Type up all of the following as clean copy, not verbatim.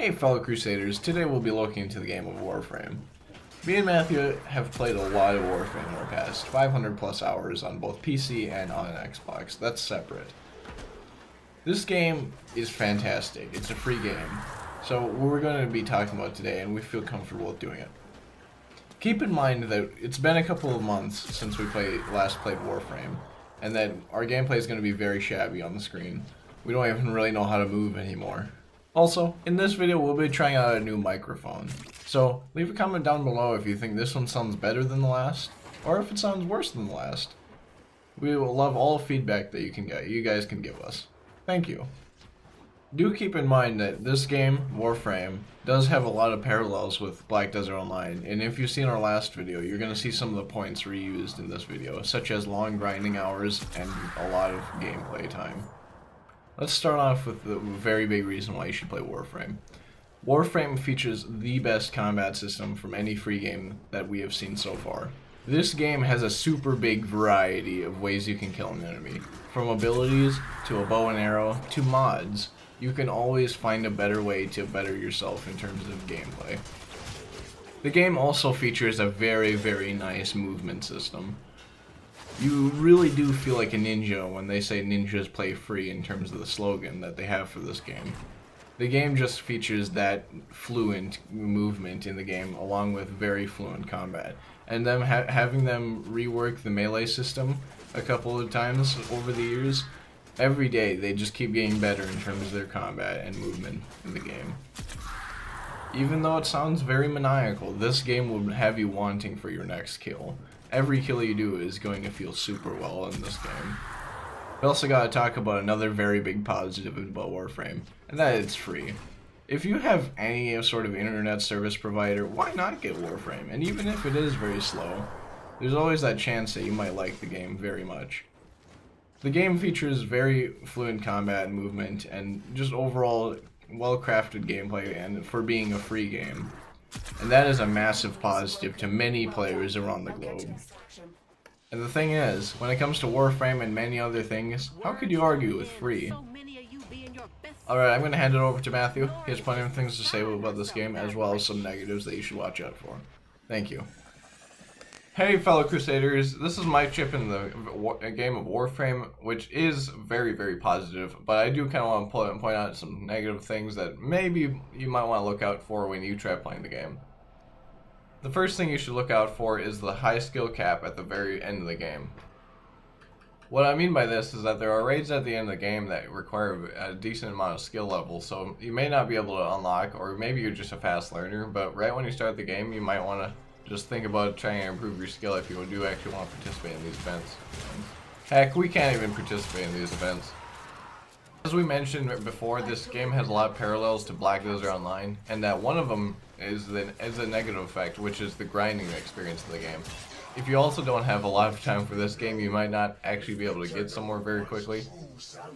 Hey fellow Crusaders, today we'll be looking into the game of Warframe. Me and Matthew have played a lot of Warframe in our past, 500 plus hours on both PC and on an Xbox. That's separate. This game is fantastic. It's a free game. So we're going to be talking about today, and we feel comfortable with doing it. Keep in mind that it's been a couple of months since we last played Warframe, and that our gameplay is going to be very shabby on the screen. We don't even really know how to move anymore. Also, in this video we'll be trying out a new microphone. So, leave a comment down below if you think this one sounds better than the last, or if it sounds worse than the last. We will love all feedback that you guys can give us. Thank you. Do keep in mind that this game, Warframe, does have a lot of parallels with Black Desert Online, and if you've seen our last video, you're going to see some of the points reused in this video, such as long grinding hours and a lot of gameplay time. Let's start off with the very big reason why you should play Warframe. Warframe features the best combat system from any free game that we have seen so far. This game has a super big variety of ways you can kill an enemy. From abilities, to a bow and arrow, to mods. You can always find a better way to better yourself in terms of gameplay. The game also features a very, very nice movement system. You really do feel like a ninja when they say ninjas play free in terms of the slogan that they have for this game. The game just features that fluent movement in the game along with very fluent combat. And them having them rework the melee system a couple of times over the years, every day they just keep getting better in terms of their combat and movement in the game. Even though it sounds very maniacal, this game will have you wanting for your next kill. Every kill you do is going to feel super well in this game. We also gotta talk about another very big positive about Warframe, and that it's free. If you have any sort of internet service provider, why not get Warframe? And even if it is very slow, there's always that chance that you might like the game very much. The game features very fluent combat and movement, and just overall well-crafted gameplay, and for being a free game. And that is a massive positive to many players around the globe. And the thing is, when it comes to Warframe and many other things, how could you argue with free? Alright, I'm going to hand it over to Matthew. He has plenty of things to say about this game, as well as some negatives that you should watch out for. Thank you. Hey fellow Crusaders, this is my chip in the game of Warframe, which is very, very positive, but I do kind of want to point out some negative things that maybe you might want to look out for when you try playing the game. The first thing you should look out for is the high skill cap at the very end of the game. What I mean by this is that there are raids at the end of the game that require a decent amount of skill level, so you may not be able to unlock, or maybe you're just a fast learner, but right when you start the game you might want to just think about trying to improve your skill if you do actually want to participate in these events. Heck, we can't even participate in these events. As we mentioned before, this game has a lot of parallels to Black Desert Online, and that one of them is a negative effect, which is the grinding experience of the game. If you also don't have a lot of time for this game, you might not actually be able to get somewhere very quickly.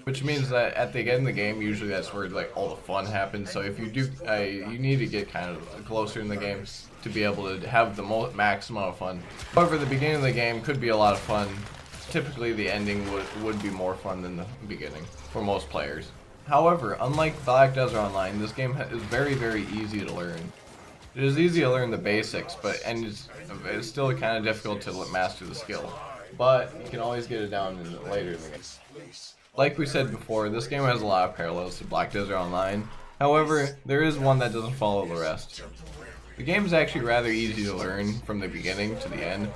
Which means that at the end of the game, usually that's where like all the fun happens. So if you do, you need to get kind of closer in the game to be able to have the max amount of fun. However, the beginning of the game could be a lot of fun. Typically, the ending would be more fun than the beginning for most players. However, unlike Black Desert Online, this game is very, very easy to learn. It is easy to learn the basics, and it's still kind of difficult to master the skill. But you can always get it down later in the game. Like we said before, this game has a lot of parallels to Black Desert Online. However, there is one that doesn't follow the rest. The game is actually rather easy to learn from the beginning to the end.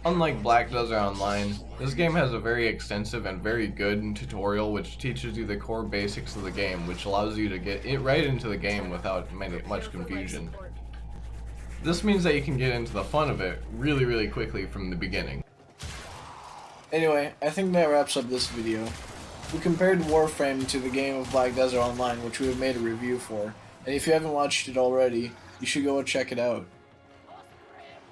Unlike Black Desert Online, this game has a very extensive and very good tutorial which teaches you the core basics of the game, which allows you to get it right into the game without much confusion. This means that you can get into the fun of it really, really quickly from the beginning. Anyway, I think that wraps up this video. We compared Warframe to the game of Black Desert Online, which we have made a review for, and if you haven't watched it already, you should go check it out.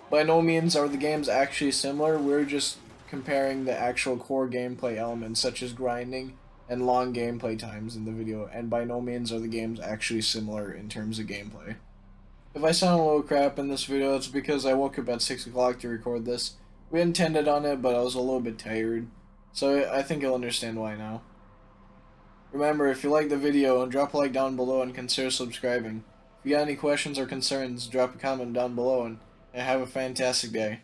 By no means are the games actually similar, we're just comparing the actual core gameplay elements such as grinding and long gameplay times in the video, and by no means are the games actually similar in terms of gameplay. If I sound a little crap in this video, it's because I woke up at 6 o'clock to record this. We intended on it, but I was a little bit tired, so I think you'll understand why now. Remember, if you like the video, drop a like down below and consider subscribing. If you got any questions or concerns, drop a comment down below and have a fantastic day.